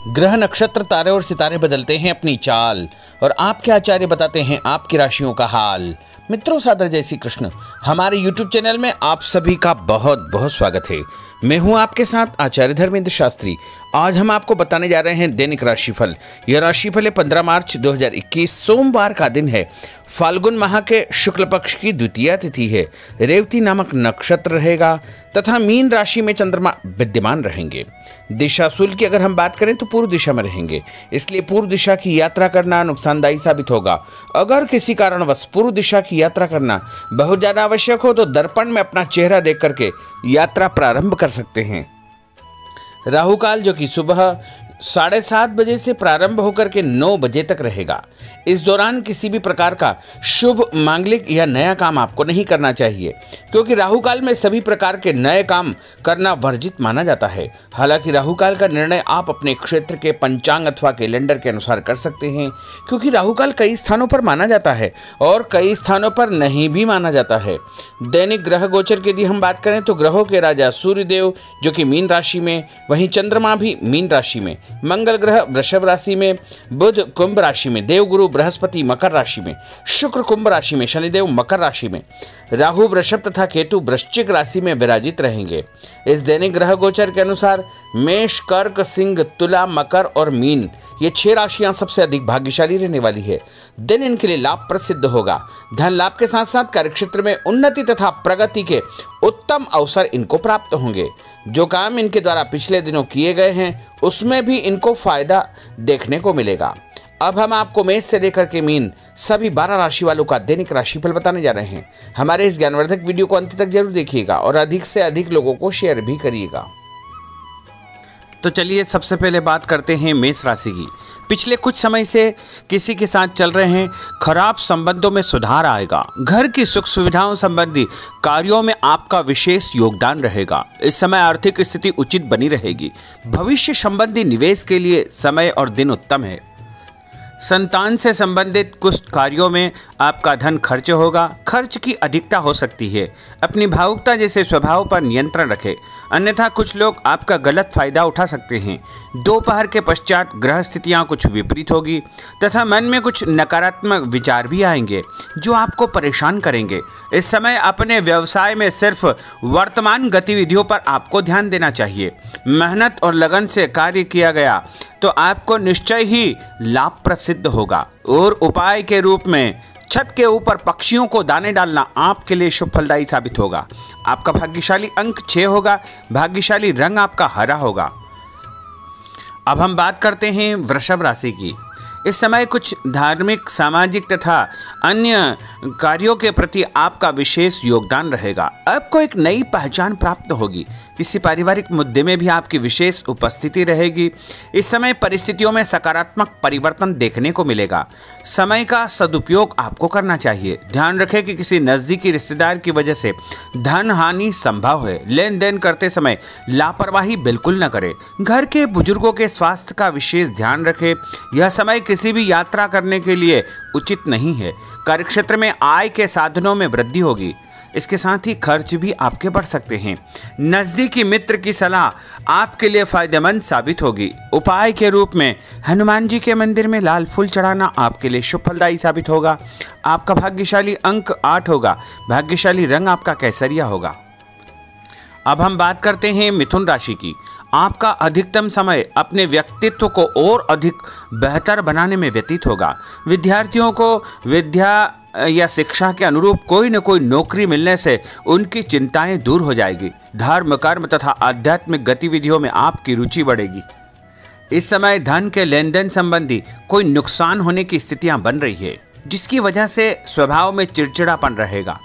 ग्रह नक्षत्र तारे और सितारे बदलते हैं अपनी चाल और आपके आचार्य बताते हैं आपकी राशियों का हाल। मित्रों, सादर जय श्री कृष्ण। हमारे YouTube चैनल में आप सभी का बहुत बहुत स्वागत है। मैं हूं आपके साथ आचार्य धर्मेंद्र शास्त्री। आज हम आपको बताने जा रहे हैं दैनिक राशिफल। यह राशिफल है 15 मार्च 2021 सोमवार का दिन है। फाल्गुन माह के शुक्ल पक्ष की द्वितीया तिथि है। रेवती नामक नक्षत्र रहेगा तथा मीन राशि में चंद्रमा विद्यमान रहेंगे। दिशाशूल की अगर हम बात करें तो पूर्व दिशा में रहेंगे, इसलिए पूर्व दिशा की यात्रा करना नुकसानदायी साबित होगा। अगर किसी कारणवश पूर्व दिशा की यात्रा करना बहुत ज्यादा आवश्यक हो तो दर्पण में अपना चेहरा देख करके यात्रा प्रारंभ कर सकते हैं। राहु काल जो कि सुबह 7:30 बजे से प्रारंभ होकर के 9 बजे तक रहेगा। इस दौरान किसी भी प्रकार का शुभ मांगलिक या नया काम आपको नहीं करना चाहिए, क्योंकि राहु काल में सभी प्रकार के नए काम करना वर्जित माना जाता है। हालांकि राहु काल का निर्णय आप अपने क्षेत्र के पंचांग अथवा कैलेंडर के अनुसार कर सकते हैं, क्योंकि राहु काल कई स्थानों पर माना जाता है और कई स्थानों पर नहीं भी माना जाता है। दैनिक ग्रह गोचर की यदि हम बात करें तो ग्रहों के राजा सूर्यदेव जो कि मीन राशि में, वहीं चंद्रमा भी मीन राशि में, मंगल ग्रह वृषभ राशि में, बुध कुंभ राशि में, देवगुरु बृहस्पति मकर राशि में, शुक्र कुंभ राशि में, शनिदेव मकर राशि में, राहु वृषभ तथा केतु वृश्चिक राशि में विराजित रहेंगे। इस दैनिक ग्रह गोचर के अनुसार मेष, कर्क, सिंह, तुला, मकर और मीन ये 6 राशियां सबसे अधिक भाग्यशाली रहने वाली है। दिन इनके लिए लाभ प्रसिद्ध होगा। धन लाभ के साथ साथ कार्यक्षेत्र में उन्नति तथा प्रगति के उत्तम अवसर इनको प्राप्त होंगे। जो काम इनके द्वारा पिछले दिनों किए गए हैं उसमें भी इनको फायदा देखने को मिलेगा। अब हम आपको मेष से लेकर के मीन सभी 12 राशि वालों का दैनिक राशिफल बताने जा रहे हैं। हमारे इस ज्ञानवर्धक वीडियो को अंत तक जरूर देखिएगा और अधिक से अधिक लोगों को शेयर भी करिएगा। तो चलिए सबसे पहले बात करते हैं मेष राशि की। पिछले कुछ समय से किसी के साथ चल रहे हैं खराब संबंधों में सुधार आएगा। घर की सुख सुविधाओं संबंधी कार्यों में आपका विशेष योगदान रहेगा। इस समय आर्थिक स्थिति उचित बनी रहेगी। भविष्य संबंधी निवेश के लिए समय और दिन उत्तम है। संतान से संबंधित कुछ कार्यों में आपका धन खर्च होगा। खर्च की अधिकता हो सकती है। अपनी भावुकता जैसे स्वभाव पर नियंत्रण रखें, अन्यथा कुछ लोग आपका गलत फायदा उठा सकते हैं। दोपहर के पश्चात ग्रह स्थितियाँ कुछ विपरीत होगी तथा मन में कुछ नकारात्मक विचार भी आएंगे जो आपको परेशान करेंगे। इस समय अपने व्यवसाय में सिर्फ वर्तमान गतिविधियों पर आपको ध्यान देना चाहिए। मेहनत और लगन से कार्य किया गया तो आपको निश्चय ही लाभ प्रसिद्ध होगा। और उपाय के रूप में छत के ऊपर पक्षियों को दाने डालना आपके लिए शुभ फलदायी साबित होगा। आपका भाग्यशाली अंक 6 होगा। भाग्यशाली रंग आपका हरा होगा। अब हम बात करते हैं वृषभ राशि की। इस समय कुछ धार्मिक, सामाजिक तथा अन्य कार्यों के प्रति आपका विशेष योगदान रहेगा। आपको एक नई पहचान प्राप्त होगी। किसी पारिवारिक मुद्दे में भी आपकी विशेष उपस्थिति रहेगी। इस समय परिस्थितियों में सकारात्मक परिवर्तन देखने को मिलेगा। समय का सदुपयोग आपको करना चाहिए। ध्यान रखें कि किसी नज़दीकी रिश्तेदार की वजह से धन हानि संभव है। लेन देन करते समय लापरवाही बिल्कुल न करें। घर के बुजुर्गों के स्वास्थ्य का विशेष ध्यान रखें। यह समय किसी भी यात्रा करने के लिए उचित नहीं है। कार्यक्षेत्र में आय के साधनों में वृद्धि होगी। इसके साथ ही खर्च भी आपके बढ़ सकते हैं। नज़दीकी मित्र की सलाह आपके लिए फायदेमंद साबित होगी। उपाय के रूप में हनुमान जी के मंदिर में लाल फूल चढ़ाना आपके लिए शुभ फलदायी साबित होगा। आपका भाग्यशाली अंक 8 होगा। भाग्यशाली रंग आपका केसरिया होगा। अब हम बात करते हैं मिथुन राशि की। आपका अधिकतम समय अपने व्यक्तित्व को और अधिक बेहतर बनाने में व्यतीत होगा। विद्यार्थियों को विद्या या शिक्षा के अनुरूप कोई न कोई नौकरी मिलने से उनकी चिंताएं दूर हो जाएगी। धर्म, कर्म तथा आध्यात्मिक गतिविधियों में आपकी रुचि बढ़ेगी। इस समय धन के लेन देन संबंधी कोई नुकसान होने की स्थितियां बन रही है, जिसकी वजह से स्वभाव में चिड़चिड़ापन रहेगा।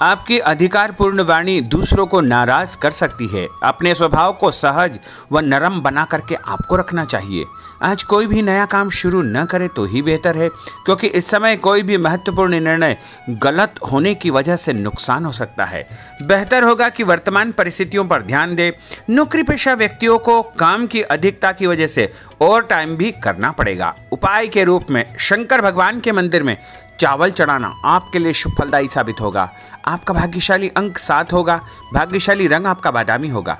आपकी अधिकारपूर्ण वाणी दूसरों को नाराज कर सकती है। अपने स्वभाव को सहज व नरम बना करके आपको रखना चाहिए। आज कोई भी नया काम शुरू न करे तो ही बेहतर है, क्योंकि इस समय कोई भी महत्वपूर्ण निर्णय गलत होने की वजह से नुकसान हो सकता है। बेहतर होगा कि वर्तमान परिस्थितियों पर ध्यान दें। नौकरी पेशा व्यक्तियों को काम की अधिकता की वजह से ओवर टाइम भी करना पड़ेगा। उपाय के रूप में शंकर भगवान के मंदिर में चावल चढ़ाना आपके लिए शुभ फलदायी साबित होगा। आपका भाग्यशाली अंक 7 होगा। भाग्यशाली रंग आपका बादामी होगा।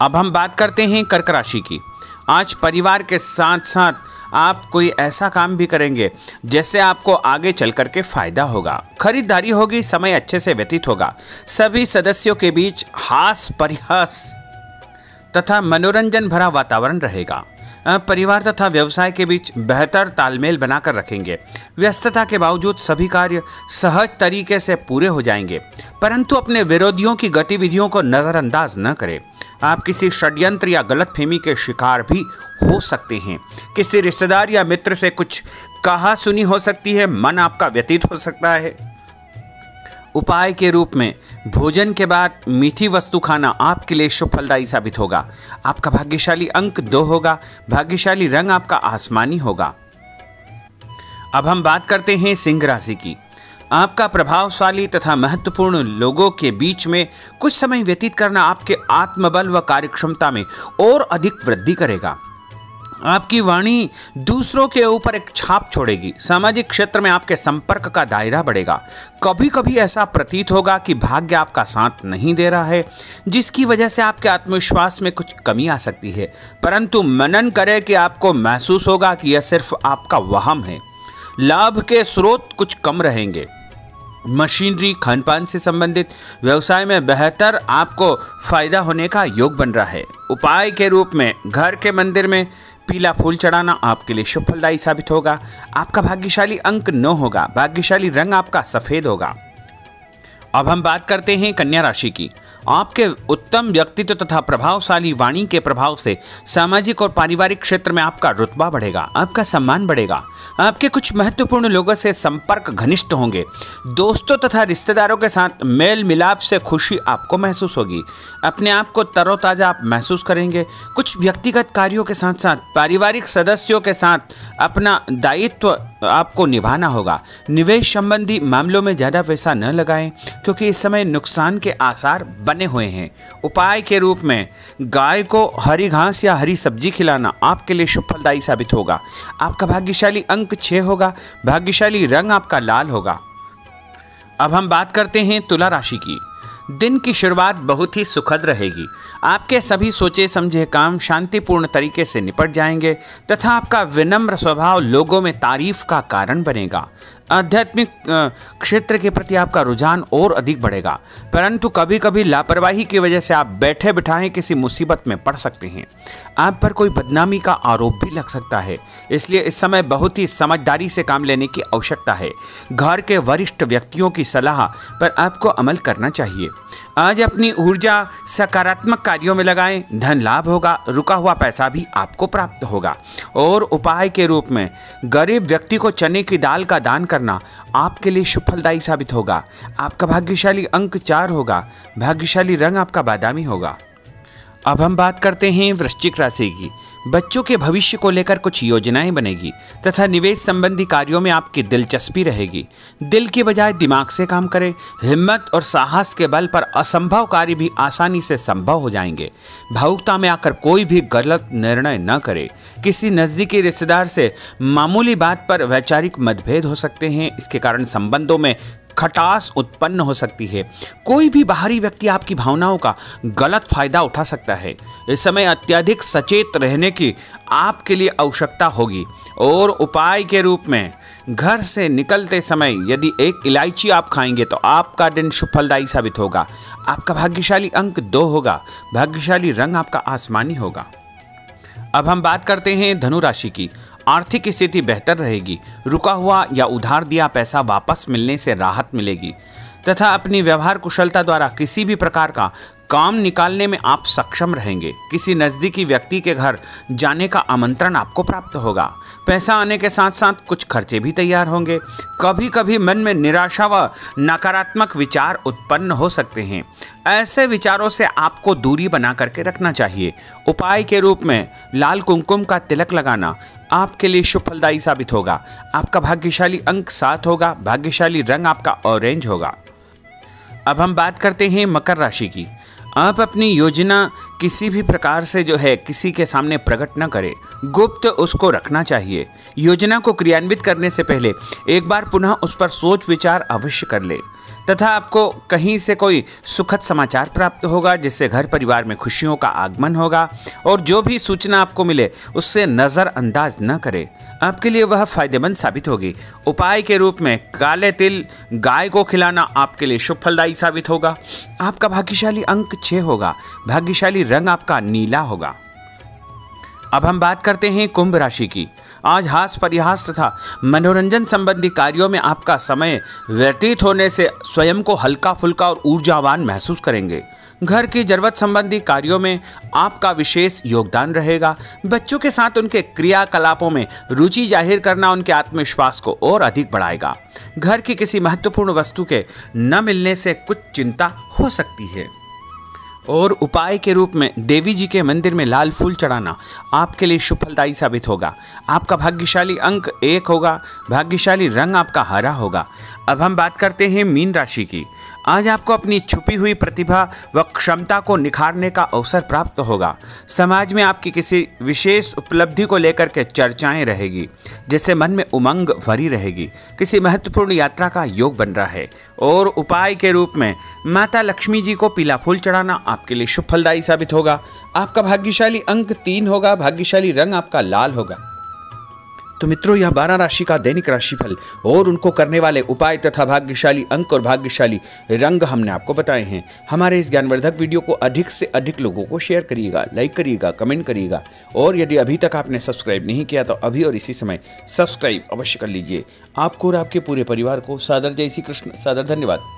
अब हम बात करते हैं कर्क राशि की। आज परिवार के साथ साथ आप कोई ऐसा काम भी करेंगे जिससे आपको आगे चल करके फायदा होगा। खरीदारी होगी, समय अच्छे से व्यतीत होगा। सभी सदस्यों के बीच हास परिहास तथा मनोरंजन भरा वातावरण रहेगा। परिवार तथा व्यवसाय के बीच बेहतर तालमेल बनाकर रखेंगे। व्यस्तता के बावजूद सभी कार्य सहज तरीके से पूरे हो जाएंगे, परंतु अपने विरोधियों की गतिविधियों को नज़रअंदाज न करें। आप किसी षड्यंत्र या गलतफहमी के शिकार भी हो सकते हैं। किसी रिश्तेदार या मित्र से कुछ कहा सुनी हो सकती है, मन आपका व्यतीत हो सकता है। उपाय के रूप में भोजन के बाद मीठी वस्तु खाना आपके लिए शुभ फलदायी साबित होगा। आपका भाग्यशाली अंक 2 होगा। भाग्यशाली रंग आपका आसमानी होगा। अब हम बात करते हैं सिंह राशि की। आपका प्रभावशाली तथा महत्वपूर्ण लोगों के बीच में कुछ समय व्यतीत करना आपके आत्मबल व कार्यक्षमता में और अधिक वृद्धि करेगा। आपकी वाणी दूसरों के ऊपर एक छाप छोड़ेगी। सामाजिक क्षेत्र में आपके संपर्क का दायरा बढ़ेगा। कभी कभी ऐसा प्रतीत होगा कि भाग्य आपका साथ नहीं दे रहा है, जिसकी वजह से आपके आत्मविश्वास में कुछ कमी आ सकती है, परंतु मनन करें कि आपको महसूस होगा कि यह सिर्फ आपका वहम है। लाभ के स्रोत कुछ कम रहेंगे। मशीनरी, खानपान से संबंधित व्यवसाय में बेहतर आपको फायदा होने का योग बन रहा है। उपाय के रूप में घर के मंदिर में पीला फूल चढ़ाना आपके लिए शुभ फलदायी साबित होगा। आपका भाग्यशाली अंक 9 होगा। भाग्यशाली रंग आपका सफेद होगा। अब हम बात करते हैं कन्या राशि की। आपके उत्तम व्यक्तित्व तथा प्रभावशाली वाणी के प्रभाव से सामाजिक और पारिवारिक क्षेत्र में आपका रुतबा बढ़ेगा, आपका सम्मान बढ़ेगा। आपके कुछ महत्वपूर्ण लोगों से संपर्क घनिष्ठ होंगे। दोस्तों तथा रिश्तेदारों के साथ मेल मिलाप से खुशी आपको महसूस होगी। अपने आप को तरोताजा आप महसूस करेंगे। कुछ व्यक्तिगत कार्यों के साथ साथ पारिवारिक सदस्यों के साथ अपना दायित्व आपको निभाना होगा। निवेश संबंधी मामलों में ज़्यादा पैसा न लगाएं, क्योंकि इस समय नुकसान के आसार बने हुए हैं। उपाय के रूप में गाय को हरी घास या हरी सब्जी खिलाना आपके लिए शुभ फलदायी साबित होगा। आपका भाग्यशाली अंक 6 होगा। भाग्यशाली रंग आपका लाल होगा। अब हम बात करते हैं तुला राशि की। दिन की शुरुआत बहुत ही सुखद रहेगी। आपके सभी सोचे समझे काम शांतिपूर्ण तरीके से निपट जाएंगे तथा आपका विनम्र स्वभाव लोगों में तारीफ का कारण बनेगा। आध्यात्मिक क्षेत्र के प्रति आपका रुझान और अधिक बढ़ेगा, परंतु कभी कभी लापरवाही की वजह से आप बैठे बिठाए किसी मुसीबत में पड़ सकते हैं। आप पर कोई बदनामी का आरोप भी लग सकता है, इसलिए इस समय बहुत ही समझदारी से काम लेने की आवश्यकता है। घर के वरिष्ठ व्यक्तियों की सलाह पर आपको अमल करना चाहिए। आज अपनी ऊर्जा सकारात्मक कार्यों में लगाएं। धन लाभ होगा। रुका हुआ पैसा भी आपको प्राप्त होगा। और उपाय के रूप में गरीब व्यक्ति को चने की दाल का दान करना आपके लिए शुभ फलदायी साबित होगा। आपका भाग्यशाली अंक 4 होगा। भाग्यशाली रंग आपका बादामी होगा। अब हम बात करते हैं वृश्चिक राशि की। बच्चों के भविष्य को लेकर कुछ योजनाएं बनेगी तथा निवेश संबंधी कार्यों में आपकी दिलचस्पी रहेगी। दिल की बजाय दिमाग से काम करें। हिम्मत और साहस के बल पर असंभव कार्य भी आसानी से संभव हो जाएंगे। भावुकता में आकर कोई भी गलत निर्णय न करें। किसी नज़दीकी रिश्तेदार से मामूली बात पर वैचारिक मतभेद हो सकते हैं। इसके कारण संबंधों में खटास उत्पन्न हो सकती है। कोई भी बाहरी व्यक्ति आपकी भावनाओं का गलत फायदा उठा सकता है। इस समय अत्यधिक सचेत रहने की आपके लिए आवश्यकता होगी। और उपाय के रूप में घर से निकलते समय यदि एक इलायची आप खाएंगे तो आपका दिन शुभ फलदायी साबित होगा। आपका भाग्यशाली अंक 2 होगा। भाग्यशाली रंग आपका आसमानी होगा। अब हम बात करते हैं धनु राशि की। आर्थिक स्थिति बेहतर रहेगी। रुका हुआ या उधार दिया पैसा वापस मिलने से राहत मिलेगी तथा अपनी व्यवहार कुशलता द्वारा किसी भी प्रकार का काम निकालने में आप सक्षम रहेंगे। किसी नज़दीकी व्यक्ति के घर जाने का आमंत्रण आपको प्राप्त होगा। पैसा आने के साथ साथ कुछ खर्चे भी तैयार होंगे। कभी कभी मन में निराशा व नकारात्मक विचार उत्पन्न हो सकते हैं। ऐसे विचारों से आपको दूरी बना करके रखना चाहिए। उपाय के रूप में लाल कुमकुम का तिलक लगाना आपके लिए शुभ फलदायी साबित होगा। आपका भाग्यशाली अंक 7 होगा। भाग्यशाली रंग आपका ऑरेंज होगा। अब हम बात करते हैं मकर राशि की। आप अपनी योजना किसी भी प्रकार से किसी के सामने प्रकट न करें। गुप्त उसको रखना चाहिए। योजना को क्रियान्वित करने से पहले एक बार पुनः उस पर सोच विचार अवश्य कर ले। तथा आपको कहीं से कोई सुखद समाचार प्राप्त होगा, जिससे घर परिवार में खुशियों का आगमन होगा। और जो भी सूचना आपको मिले उससे नज़रअंदाज न करें, आपके लिए वह फायदेमंद साबित होगी। उपाय के रूप में काले तिल गाय को खिलाना आपके लिए शुभ फलदायी साबित होगा। आपका भाग्यशाली अंक 6 होगा। भाग्यशाली रंग आपका नीला होगा। अब हम बात करते हैं कुंभ राशि की। आज हास परिहास तथा मनोरंजन संबंधी कार्यों में आपका समय व्यतीत होने से स्वयं को हल्का फुल्का और ऊर्जावान महसूस करेंगे। घर की जरूरत संबंधी कार्यों में आपका विशेष योगदान रहेगा। बच्चों के साथ उनके क्रियाकलापों में रुचि जाहिर करना उनके आत्मविश्वास को और अधिक बढ़ाएगा। घर की किसी महत्वपूर्ण वस्तु के न मिलने से कुछ चिंता हो सकती है। और उपाय के रूप में देवी जी के मंदिर में लाल फूल चढ़ाना आपके लिए शुभ फलदायी साबित होगा। आपका भाग्यशाली अंक 1 होगा। भाग्यशाली रंग आपका हरा होगा। अब हम बात करते हैं मीन राशि की। आज आपको अपनी छुपी हुई प्रतिभा व क्षमता को निखारने का अवसर प्राप्त होगा। समाज में आपकी किसी विशेष उपलब्धि को लेकर के चर्चाएं रहेगी, जिससे मन में उमंग भरी रहेगी। किसी महत्वपूर्ण यात्रा का योग बन रहा है। और उपाय के रूप में माता लक्ष्मी जी को पीला फूल चढ़ाना आपके लिए शुभ फलदायी साबित होगा। आपका भाग्यशाली अंक 3 होगा। भाग्यशाली रंग आपका लाल होगा। तो मित्रों, यह 12 राशि का दैनिक राशिफल और उनको करने वाले उपाय तथा भाग्यशाली अंक और भाग्यशाली रंग हमने आपको बताए हैं। हमारे इस ज्ञानवर्धक वीडियो को अधिक से अधिक लोगों को शेयर करिएगा, लाइक करिएगा, कमेंट करिएगा। और यदि अभी तक आपने सब्सक्राइब नहीं किया तो अभी और इसी समय सब्सक्राइब अवश्य कर लीजिए। आपको और आपके पूरे परिवार को सादर जय श्री कृष्ण, सादर धन्यवाद।